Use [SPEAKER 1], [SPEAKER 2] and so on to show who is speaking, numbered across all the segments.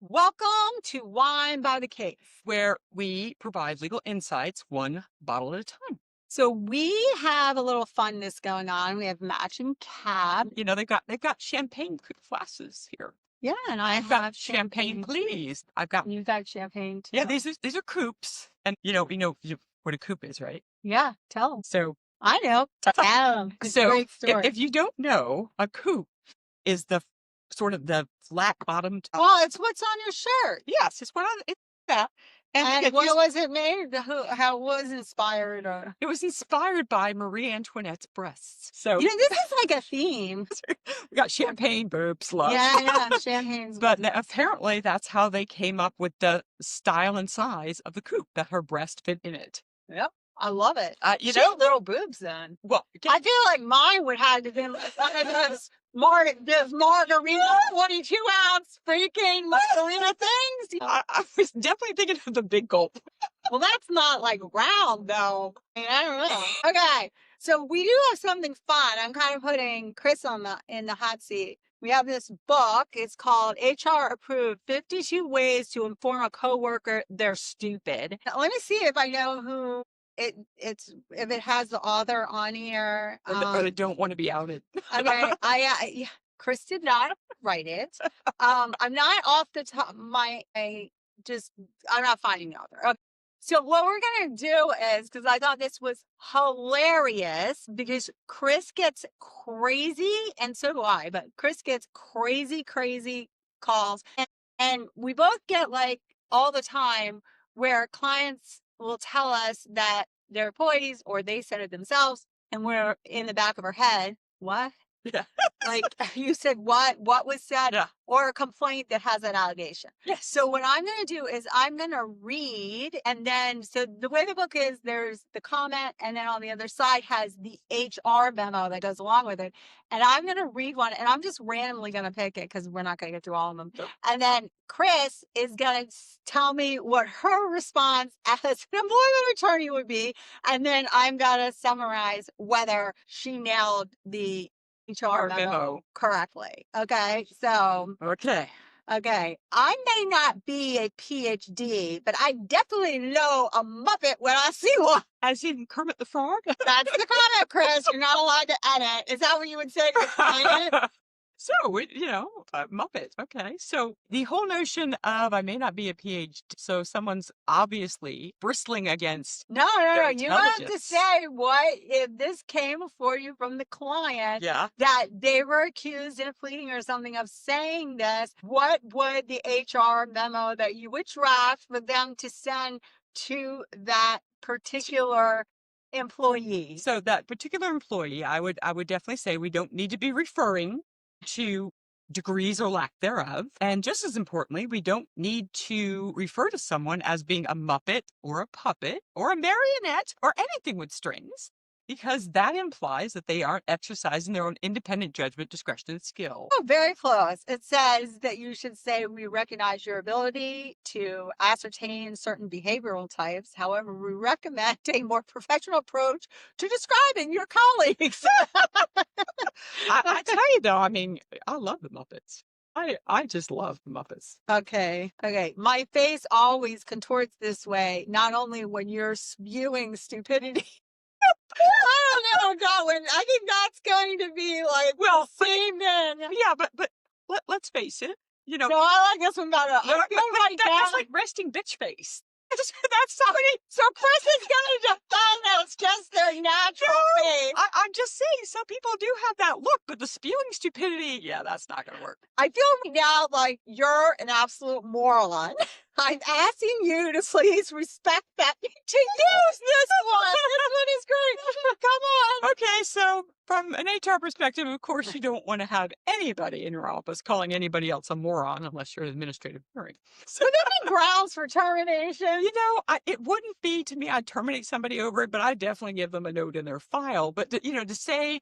[SPEAKER 1] Welcome to Wine by the Case.
[SPEAKER 2] where we provide legal insights one bottle at a time.
[SPEAKER 1] So we have a little funness going on. We have matching cap.
[SPEAKER 2] You know, they've got champagne glasses here.
[SPEAKER 1] Yeah, and I
[SPEAKER 2] I've got
[SPEAKER 1] have
[SPEAKER 2] champagne,
[SPEAKER 1] please.
[SPEAKER 2] please. I've got
[SPEAKER 1] You've got champagne too.
[SPEAKER 2] yeah. These are coupes, and what a coupe is, right?
[SPEAKER 1] Yeah, tell 'em.
[SPEAKER 2] So
[SPEAKER 1] I know. Tell 'em. It's a
[SPEAKER 2] so
[SPEAKER 1] great story.
[SPEAKER 2] if you don't know, a coupe is the sort of the flat bottomed.
[SPEAKER 1] Well, it's what's on your shirt.
[SPEAKER 2] Yes, it's one of it's that.
[SPEAKER 1] And
[SPEAKER 2] if
[SPEAKER 1] what
[SPEAKER 2] you-
[SPEAKER 1] was it made? How was it inspired? Or
[SPEAKER 2] it was inspired by Marie Antoinette's breasts. So
[SPEAKER 1] this is like a theme.
[SPEAKER 2] we got champagne boobs, love.
[SPEAKER 1] Yeah, champagne's.
[SPEAKER 2] But apparently that's how they came up with the style and size of the coupe, that her breast fit in it.
[SPEAKER 1] Yep, I love it.
[SPEAKER 2] You
[SPEAKER 1] She
[SPEAKER 2] know,
[SPEAKER 1] had little boobs then.
[SPEAKER 2] well,
[SPEAKER 1] I feel like mine would have to be like one of those margarita 22-ounce freaking margarita things.
[SPEAKER 2] I was definitely thinking of the big gulp.
[SPEAKER 1] Well, that's not like round though. I don't know. Okay, so we do have something fun. I'm kind of putting Chris in the hot seat. We have this book. It's called HR Approved 52 Ways to Inform a Coworker They're Stupid. Now, let me see if I know who it's if it has the author on here.
[SPEAKER 2] Or they don't want to be outed.
[SPEAKER 1] Okay, yeah, Chris did not write it. I'm not off the top. I'm not finding the author. Okay. So what we're gonna do is, because I thought this was hilarious, because Chris gets crazy, and so do I. But Chris gets crazy calls, and we both get like all the time where clients will tell us that their employees or they said it themselves, and we're in the back of our head, what?
[SPEAKER 2] Yeah.
[SPEAKER 1] Like you said, what was said,
[SPEAKER 2] Yeah.
[SPEAKER 1] or a complaint that has an allegation.
[SPEAKER 2] Yes.
[SPEAKER 1] So what I'm going to do is I'm going to read, and then, so the way the book is, there's the comment, and then on the other side has the HR memo that goes along with it. And I'm going to read one, and I'm just randomly going to pick it because we're not going to get through all of them.
[SPEAKER 2] Nope.
[SPEAKER 1] And then Chris is going to tell me what her response as an employment attorney would be. And then I'm going to summarize whether she nailed the HR memo correctly. Okay. So,
[SPEAKER 2] Okay.
[SPEAKER 1] I may not be a PhD, but I definitely know a Muppet when I see one.
[SPEAKER 2] As in Kermit the Frog?
[SPEAKER 1] That's the comment, Chris. You're not allowed to edit. Is that what you would say to a client?
[SPEAKER 2] So, Muppet. Okay. So the whole notion of I may not be a PhD, so someone's obviously bristling against.
[SPEAKER 1] No.
[SPEAKER 2] Their
[SPEAKER 1] You have to
[SPEAKER 2] intelligence.
[SPEAKER 1] say what if this came before you from the client.
[SPEAKER 2] Yeah.
[SPEAKER 1] That they were accused in a pleading or something of saying this. What would the HR memo that you would draft for them to send to that particular employee?
[SPEAKER 2] So that particular employee, I would definitely say we don't need to be referring to degrees or lack thereof. And just as importantly, we don't need to refer to someone as being a Muppet or a puppet or a marionette or anything with strings, because that implies that they aren't exercising their own independent judgment, discretion, and skill.
[SPEAKER 1] Oh, very close. It says that you should say we recognize your ability to ascertain certain behavioral types. However, we recommend a more professional approach to describing your colleagues.
[SPEAKER 2] I tell you though, I mean, I love the Muppets. I just love the Muppets.
[SPEAKER 1] Okay. My face always contorts this way, not only when you're spewing stupidity. I don't know, Godwin. I think that's going to be like,
[SPEAKER 2] Well,
[SPEAKER 1] same then.
[SPEAKER 2] Yeah, but let's face it.
[SPEAKER 1] No, I like this one better. I feel right now.
[SPEAKER 2] That's like resting bitch face. That's somebody.
[SPEAKER 1] So Chris is going to defend us just their natural face.
[SPEAKER 2] I'm just saying, some people do have that look, but the spewing stupidity, yeah, that's not going to work.
[SPEAKER 1] I feel right now like you're an absolute moron. I'm asking you to please respect that, to use this one. This one is great. Come on.
[SPEAKER 2] Okay, so from an HR perspective, of course, you don't want to have anybody in your office calling anybody else a moron unless you're an administrative hearing. So
[SPEAKER 1] Would there be grounds for termination?
[SPEAKER 2] it wouldn't be to me, I'd terminate somebody over it, but I'd definitely give them a note in their file. But, to say,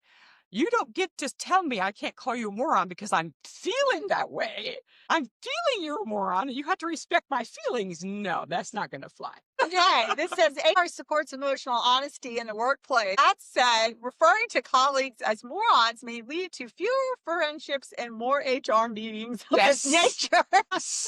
[SPEAKER 2] you don't get to tell me I can't call you a moron because I'm feeling that way. I'm feeling you're a moron and you have to respect my feelings. No, that's not going to fly.
[SPEAKER 1] Okay, this says HR supports emotional honesty in the workplace. That said, referring to colleagues as morons may lead to fewer friendships and more HR meetings of this
[SPEAKER 2] Yes.
[SPEAKER 1] nature.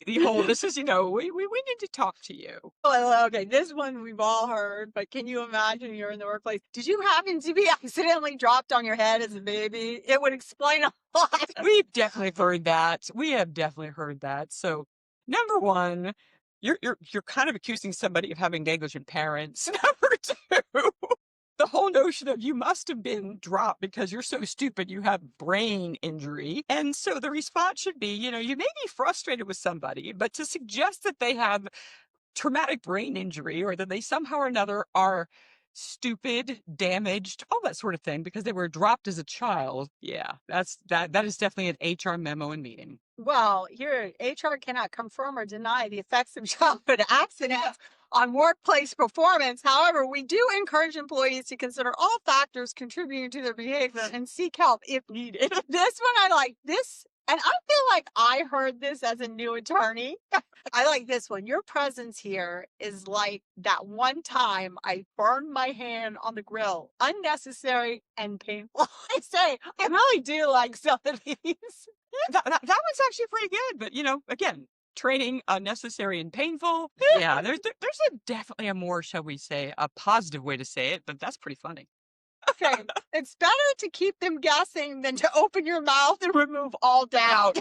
[SPEAKER 2] The whole, this is, we need to talk to you.
[SPEAKER 1] Well, okay, this one we've all heard, but can you imagine you're in the workplace? Did you happen to be accidentally dropped on your head as a baby? It would explain a lot.
[SPEAKER 2] We've definitely heard that. We have definitely heard that. So, number one, you're kind of accusing somebody of having negligent parents. Number two, the whole notion of you must have been dropped because you're so stupid you have brain injury. And so the response should be, you may be frustrated with somebody, but to suggest that they have traumatic brain injury or that they somehow or another are stupid, damaged, all that sort of thing because they were dropped as a child. Yeah, that is definitely an HR memo and meeting.
[SPEAKER 1] Well, here, HR cannot confirm or deny the effects of childhood accidents on workplace performance. However, we do encourage employees to consider all factors contributing to their behavior and seek help if needed. This one, I like this. And I feel like I heard this as a new attorney. I like this one. Your presence here is like that one time I burned my hand on the grill. Unnecessary and painful. I say, I really do like some of these.
[SPEAKER 2] That one's actually pretty good, but again, training unnecessary and painful. Yeah, there's definitely a more, shall we say, a positive way to say it, but that's pretty funny.
[SPEAKER 1] Okay, it's better to keep them guessing than to open your mouth and remove all doubt.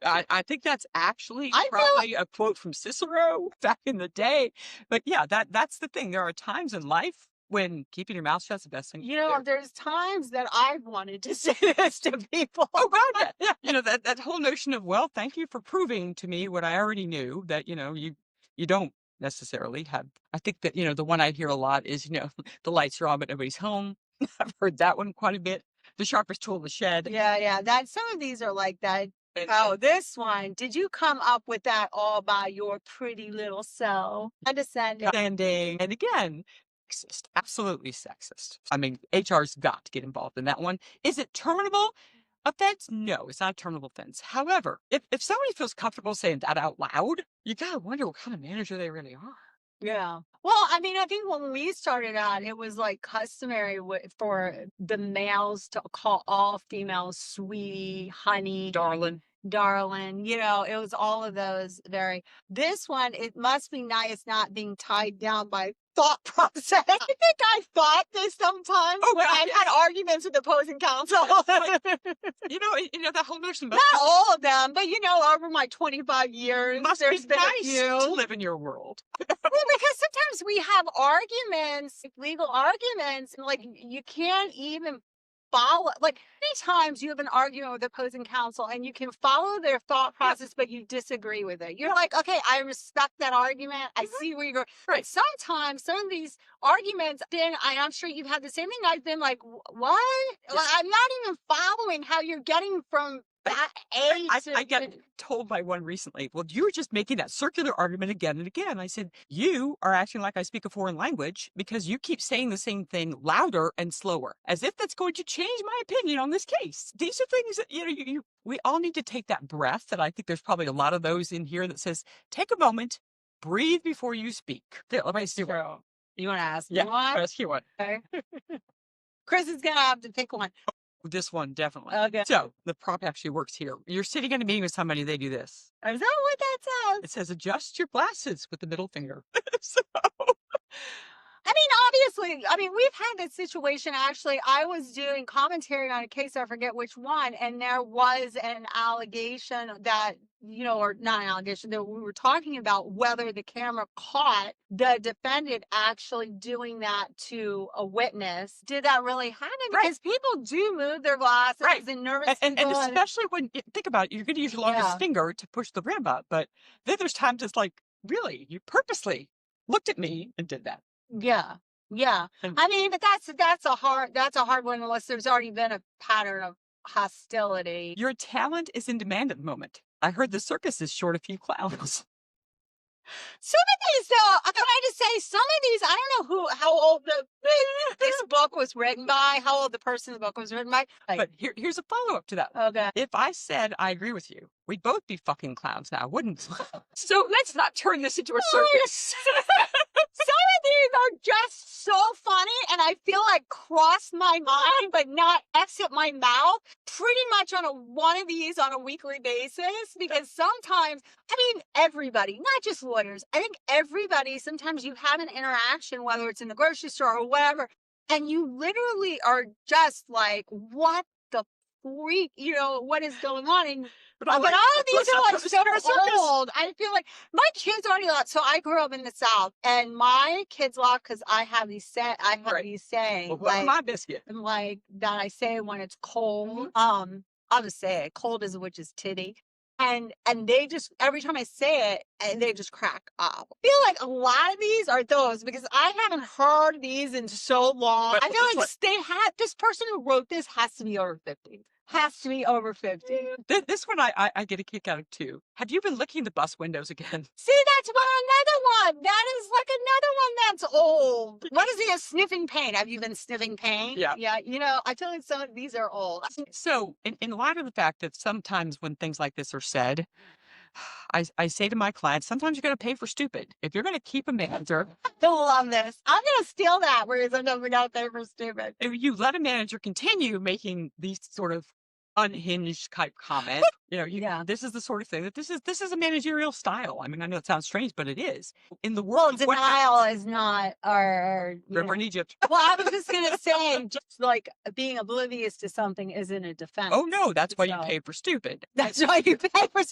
[SPEAKER 2] I think that's actually
[SPEAKER 1] I feel
[SPEAKER 2] probably a quote from Cicero back in the day. But yeah, that's the thing. There are times in life when keeping your mouth shut is the best thing.
[SPEAKER 1] there's times that I've wanted to say this to people.
[SPEAKER 2] Oh God, yeah. That whole notion of, well, thank you for proving to me what I already knew, that you don't necessarily have. I think that the one I hear a lot is the lights are on but nobody's home. I've heard that one quite a bit. The sharpest tool in the shed.
[SPEAKER 1] Yeah. That some of these are like that. Oh, this one. Did you come up with that all by your pretty little self? Condescending.
[SPEAKER 2] And again, sexist. Absolutely sexist. I mean, HR's got to get involved in that one. Is it terminable offense? No, it's not a terminable offense. However, if somebody feels comfortable saying that out loud, you gotta wonder what kind of manager they really are.
[SPEAKER 1] Yeah. Well, I mean, I think when we started out, it was like customary for the males to call all females sweetie, honey,
[SPEAKER 2] Darling.
[SPEAKER 1] darling. It was all of those very. This one, it must be nice not being tied down by thought process. I think I thought this sometimes when I had arguments with opposing counsel.
[SPEAKER 2] That whole notion.
[SPEAKER 1] Not all of them, but over my 25 years, there's been
[SPEAKER 2] nice
[SPEAKER 1] a few.
[SPEAKER 2] to live in your world.
[SPEAKER 1] Well, because sometimes we have arguments, legal arguments, and like you can't even follow. Like many times you have an argument with opposing counsel and you can follow their thought process, but you disagree with it. You're like, okay, I respect that argument. I see where you're going. But sometimes some of these arguments, then I'm sure you've had the same thing. I've been like, what? Like, I'm not even following how you're getting from that
[SPEAKER 2] I got told by one recently, well, you were just making that circular argument again and again. I said, you are acting like I speak a foreign language because you keep saying the same thing louder and slower, as if that's going to change my opinion on this case. These are things that, we all need to take that breath. And I think there's probably a lot of those in here that says, take a moment, breathe before you speak. Let me see what.
[SPEAKER 1] You want to ask
[SPEAKER 2] Yeah,
[SPEAKER 1] me one?
[SPEAKER 2] ask you one.
[SPEAKER 1] Okay. Chris is going to have to pick one.
[SPEAKER 2] This one, definitely.
[SPEAKER 1] Okay.
[SPEAKER 2] So the prop actually works here. You're sitting in a meeting with somebody, they do this.
[SPEAKER 1] Is that what that says?
[SPEAKER 2] It says, adjust your glasses with the middle finger. So,
[SPEAKER 1] Obviously, we've had this situation. Actually, I was doing commentary on a case, I forget which one, and there was an allegation that, or not an allegation, that we were talking about whether the camera caught the defendant actually doing that to a witness. Did that really happen?
[SPEAKER 2] Right.
[SPEAKER 1] Because people do move their glasses and nervous
[SPEAKER 2] and especially when, think about it, you're going to use your longest finger to push the rim up, but then there's times it's like, really, you purposely looked at me and did that.
[SPEAKER 1] Yeah. But that's a hard one unless there's already been a pattern of hostility.
[SPEAKER 2] Your talent is in demand at the moment. I heard the circus is short a few clowns.
[SPEAKER 1] Some of these, can I just say, some of these, I don't know how old this book was written by, how old the person the book was written by.
[SPEAKER 2] But here's a follow-up to that.
[SPEAKER 1] Okay.
[SPEAKER 2] If I said I agree with you, we'd both be fucking clowns now, wouldn't we? So let's not turn this into a circus.
[SPEAKER 1] these are just so funny, and I feel like cross my mind, but not exit my mouth pretty much on one of these on a weekly basis, because sometimes, I mean, everybody, not just lawyers, I think everybody, sometimes you have an interaction, whether it's in the grocery store or whatever, and you literally are just like, what the freak, what is going on? And
[SPEAKER 2] But I
[SPEAKER 1] but
[SPEAKER 2] like
[SPEAKER 1] all of these
[SPEAKER 2] dress
[SPEAKER 1] are
[SPEAKER 2] up
[SPEAKER 1] like
[SPEAKER 2] for the
[SPEAKER 1] so
[SPEAKER 2] circus.
[SPEAKER 1] old. I feel like my kids already left. So I grew up in the South, and my kids left because I have these
[SPEAKER 2] Right.
[SPEAKER 1] these sayings
[SPEAKER 2] Well, welcome my biscuit.
[SPEAKER 1] like that I say when it's cold. I'll just say it. Cold as a witch's titty. And they just, every time I say it, and they just crack up. I feel like a lot of these are those, because I haven't heard these in so long.
[SPEAKER 2] But
[SPEAKER 1] I feel like this person who wrote this has to be over 50. Has to be over 50.
[SPEAKER 2] This one I get a kick out of too. Have you been licking the bus windows again?
[SPEAKER 1] See, that's another one. That is like another one that's old. What is he, a sniffing paint? Have you been sniffing paint?
[SPEAKER 2] Yeah.
[SPEAKER 1] Yeah, I feel like some of these are old.
[SPEAKER 2] So, in light of the fact that sometimes when things like this are said, I say to my clients, sometimes you got to pay for stupid. If you're going to keep a manager,
[SPEAKER 1] I love this. I'm going to steal that, where sometimes we got to pay for stupid.
[SPEAKER 2] if you let a manager continue making these sort of unhinged type comments, this is the sort of thing that this is a managerial style. I mean, I know it sounds strange, but it is. In the world,
[SPEAKER 1] denial is not our
[SPEAKER 2] river in Egypt.
[SPEAKER 1] Well, I was just gonna say, just like being oblivious to something isn't a defense.
[SPEAKER 2] Oh no, that's why you pay for stupid.
[SPEAKER 1] That's why you pay for.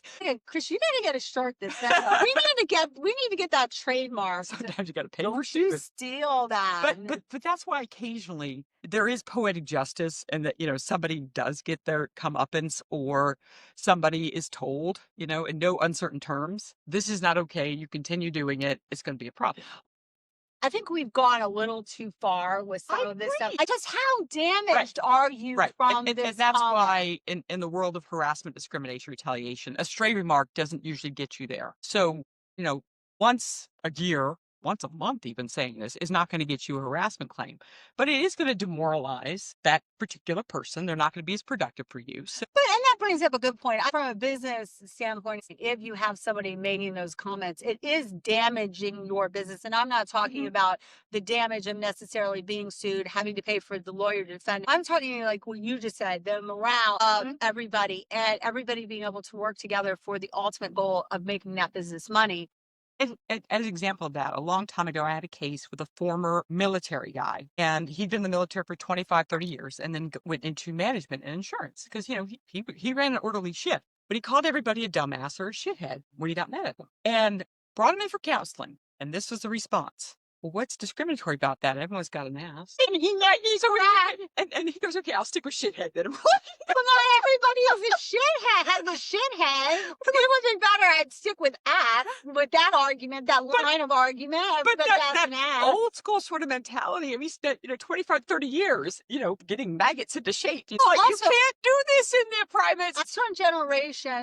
[SPEAKER 1] Chris, you gotta get a shirt this. We need to get that trademark.
[SPEAKER 2] Sometimes you gotta pay for
[SPEAKER 1] Don't
[SPEAKER 2] stupid.
[SPEAKER 1] you steal that?
[SPEAKER 2] But that's why occasionally there is poetic justice, and that somebody does get their comeuppance, or somebody is told, in no uncertain terms, this is not okay. You continue doing it, it's going to be a problem.
[SPEAKER 1] I think we've gone a little too far with some of this stuff. Just how damaged are you from this?
[SPEAKER 2] And that's why in the world of harassment, discrimination, retaliation, a stray remark doesn't usually get you there. So, once a year, once a month even, saying this is not going to get you a harassment claim, but it is going to demoralize that particular person. They're not going to be as productive for you. So,
[SPEAKER 1] and that brings up a good point. From a business standpoint, if you have somebody making those comments, it is damaging your business. And I'm not talking about the damage of necessarily being sued, having to pay for the lawyer to defend. I'm talking like what you just said, the morale of everybody, and everybody being able to work together for the ultimate goal of making that business money.
[SPEAKER 2] as an example of that, a long time ago, I had a case with a former military guy, and he'd been in the military for 25, 30 years, and then went into management and insurance because, he ran an orderly shift, but he called everybody a dumbass or a shithead when he got mad at them, and brought him in for counseling. And this was the response. Well, what's discriminatory about that? Everyone's got an ass. And he's a rat. And he goes, okay, I'll stick with shithead then.
[SPEAKER 1] But not everybody else is shithead, has a shithead. It would be better I'd stick with ass, with that argument, that line of argument.
[SPEAKER 2] But
[SPEAKER 1] that's
[SPEAKER 2] that
[SPEAKER 1] an ass.
[SPEAKER 2] old school sort of mentality. I mean, he spent, 25, 30 years, getting maggots into shape. You can't do this in their privates.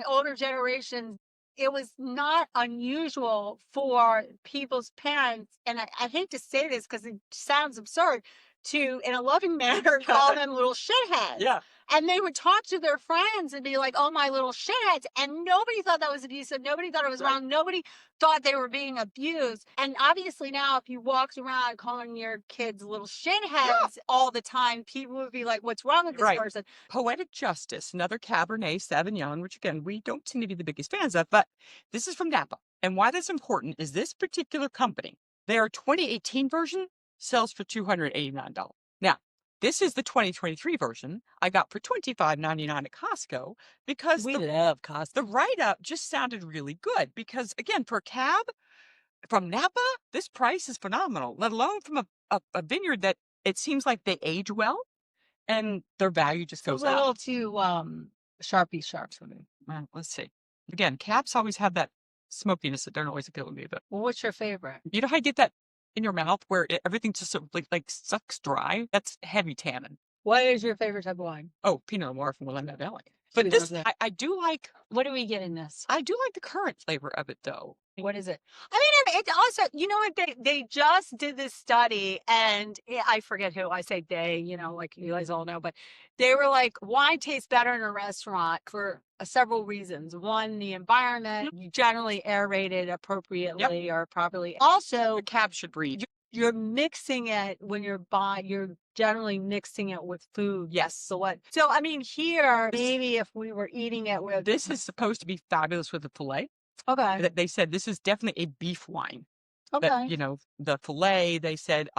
[SPEAKER 1] Older generations, it was not unusual for people's parents, and I hate to say this because it sounds absurd, to, in a loving manner, call them little shitheads.
[SPEAKER 2] Yeah.
[SPEAKER 1] And they would talk to their friends and be like, oh, my little shitheads. And nobody thought that was abusive. Nobody thought it was wrong. Nobody thought they were being abused. And obviously now, if you walked around calling your kids little shitheads all the time, people would be like, what's wrong with this person?
[SPEAKER 2] Poetic justice, another Cabernet Sauvignon, which again, we don't seem to be the biggest fans of, but this is from Napa. And why that's important is this particular company, their 2018 version sells for $289. Now, this is the 2023 version I got for $25.99 at Costco, because
[SPEAKER 1] we love Costco.
[SPEAKER 2] The write-up just sounded really good because, again, for a cab from Napa, this price is phenomenal, let alone from a vineyard that it seems like they age well and their value just goes up.
[SPEAKER 1] A little too sharpie sharp for me.
[SPEAKER 2] Well, let's see. Again, cabs always have that smokiness that don't always appeal to me. But
[SPEAKER 1] what's your favorite?
[SPEAKER 2] You know how you get that in your mouth where everything just sort of like sucks dry? That's heavy tannin.
[SPEAKER 1] What is your favorite type of wine?
[SPEAKER 2] Oh, Pinot Noir from Willamette Valley. But this, I do like.
[SPEAKER 1] What do we get in this?
[SPEAKER 2] I do like the current flavor of it, though.
[SPEAKER 1] What is it? I mean, it also, what, they just did this study, and I forget who, I say they, like you guys all know, but they were like, wine tastes better in a restaurant for several reasons. One, the environment, you generally aerated appropriately or properly. Also,
[SPEAKER 2] the cab should breathe.
[SPEAKER 1] you're mixing it when you're buying, you're generally mixing it with food.
[SPEAKER 2] Yes.
[SPEAKER 1] So I mean, here, maybe if we were eating it with,
[SPEAKER 2] This is supposed to be fabulous with the filet.
[SPEAKER 1] okay,
[SPEAKER 2] They said this is definitely a beef wine. But,
[SPEAKER 1] okay,
[SPEAKER 2] you know, the filet, they said,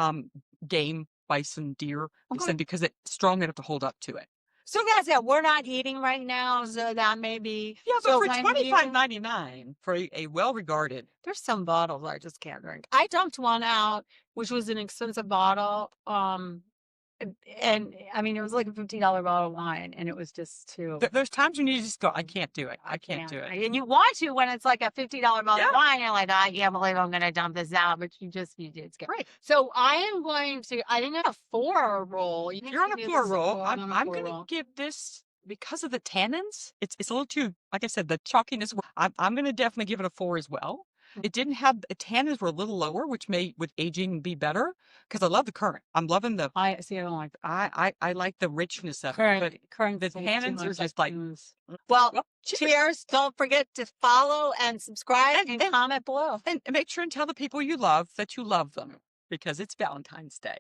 [SPEAKER 2] game, bison, deer. They
[SPEAKER 1] okay.
[SPEAKER 2] said because it's strong enough to hold up to it.
[SPEAKER 1] So that's it. We're not eating right now, so that may be.
[SPEAKER 2] Yeah, but
[SPEAKER 1] So
[SPEAKER 2] for
[SPEAKER 1] when you,
[SPEAKER 2] $25.99 for a well-regarded,
[SPEAKER 1] there's some bottles I just can't drink. I dumped one out, which was an expensive bottle. And I mean, it was like a $50 bottle of wine, and it was just too.
[SPEAKER 2] there's times when you just go, I can't do it. I can't do it.
[SPEAKER 1] And you want to when it's like a $50 bottle
[SPEAKER 2] Yeah.
[SPEAKER 1] of wine, you're like, I can't believe I'm going to dump this out, but you did.
[SPEAKER 2] Right.
[SPEAKER 1] So I am going to, I didn't have a 4 roll.
[SPEAKER 2] You're on a
[SPEAKER 1] do
[SPEAKER 2] 4
[SPEAKER 1] this
[SPEAKER 2] roll.
[SPEAKER 1] four,
[SPEAKER 2] I'm going to give this, because of the tannins, it's a little too, like I said, the chalkiness. I'm going to definitely give it a 4 as well. It didn't have, the tannins were a little lower, which may, with aging, be better, because I love the currant. I'm loving the,
[SPEAKER 1] I see. I don't like
[SPEAKER 2] I like the richness of it,
[SPEAKER 1] current.
[SPEAKER 2] but
[SPEAKER 1] Current.
[SPEAKER 2] the tannins are just like,
[SPEAKER 1] well,
[SPEAKER 2] cheers.
[SPEAKER 1] cheers. Don't forget to follow and subscribe and
[SPEAKER 2] And-
[SPEAKER 1] comment below.
[SPEAKER 2] And make sure and tell the people you love that you love them, because it's Valentine's Day.